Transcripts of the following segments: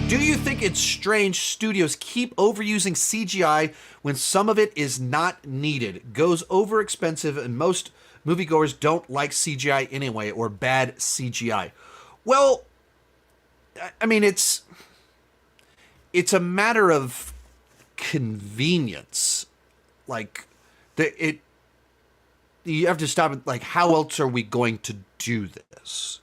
Do you think it's strange studios keep overusing CGI when some of it is not needed, goes over expensive, and most moviegoers don't like CGI anyway, or bad CGI? Well, I mean, it's a matter of convenience. Like, you have to stop it. Like, how else are we going to do this?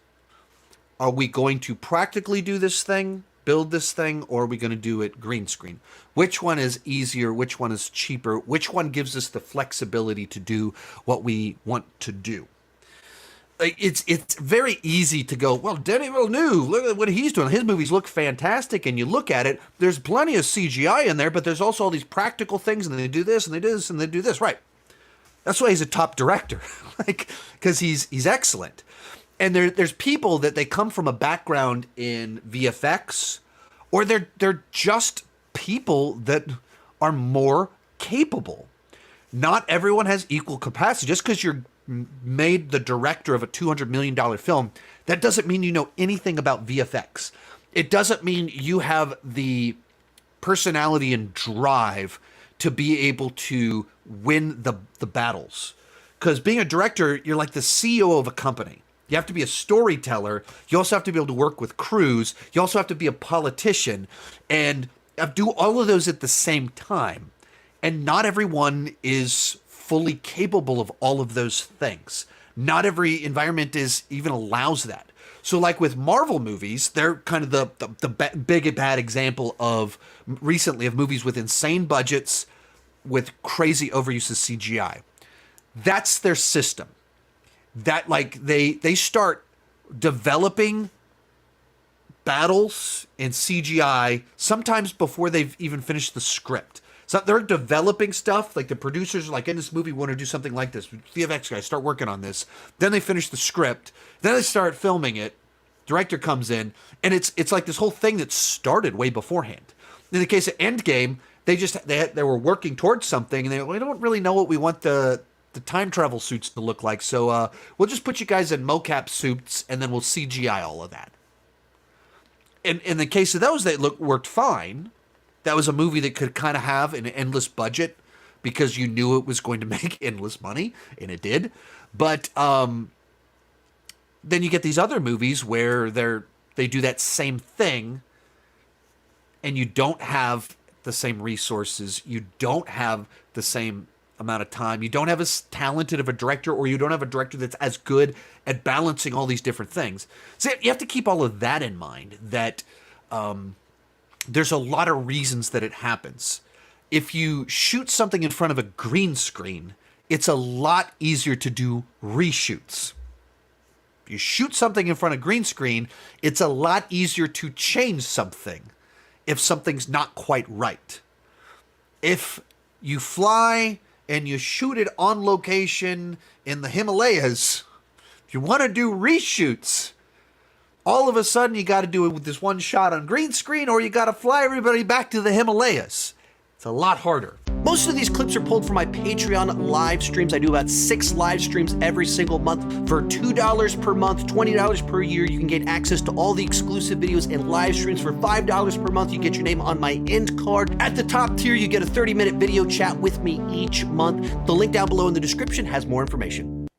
Are we going to practically do this thing, build this thing, or are we going to do it green screen? Which one is easier? Which one is cheaper? Which one gives us the flexibility to do what we want to do? It's very easy to go, well, Denis Villeneuve, look at what he's doing. His movies look fantastic, and you look at it, there's plenty of CGI in there, but there's also all these practical things, and they do this, and they do this, and they do this. Right. That's why he's a top director, like, because he's excellent. And there's people that they come from a background in VFX, or they're just people that are more capable. Not everyone has equal capacity. Just because you're made the director of a $200 million film, that doesn't mean you know anything about VFX. It doesn't mean you have the personality and drive to be able to win the battles. Because being a director, you're like the CEO of a company. You have to be a storyteller. You also have to be able to work with crews. You also have to be a politician and do all of those at the same time. And not everyone is fully capable of all of those things. Not every environment even allows that. So like with Marvel movies, they're kind of the big bad example of recently of movies with insane budgets with crazy overuse of CGI. That's their system. That like they start developing battles in CGI sometimes before they've even finished the script. So they're developing stuff, like the producers are like, in this movie, we want to do something like this. VFX guys start working on this. Then they finish the script. Then they start filming it. Director comes in, and it's like this whole thing that started way beforehand. In the case of Endgame, they were working towards something, and we don't really know what we want the time travel suits to look like. So we'll just put you guys in mocap suits, and then we'll CGI all of that. In the case of those, worked fine. That was a movie that could kind of have an endless budget because you knew it was going to make endless money, and it did. But then you get these other movies where they do that same thing, and you don't have the same resources. You don't have the same amount of time. You don't have as talented of a director, or you don't have a director that's as good at balancing all these different things. So you have to keep all of that in mind, that there's a lot of reasons that it happens. If you shoot something in front of a green screen, it's a lot easier to do reshoots. If you shoot something in front of green screen, it's a lot easier to change something if something's not quite right. If you fly and you shoot it on location in the Himalayas, if you want to do reshoots, all of a sudden you got to do it with this one shot on green screen, or you got to fly everybody back to the Himalayas. It's a lot harder. Most of these clips are pulled from my Patreon live streams. I do about 6 live streams every single month. For $2 per month, $20 per year, you can get access to all the exclusive videos and live streams. For $5 per month, you get your name on my end card. At the top tier, you get a 30-minute video chat with me each month. The link down below in the description has more information.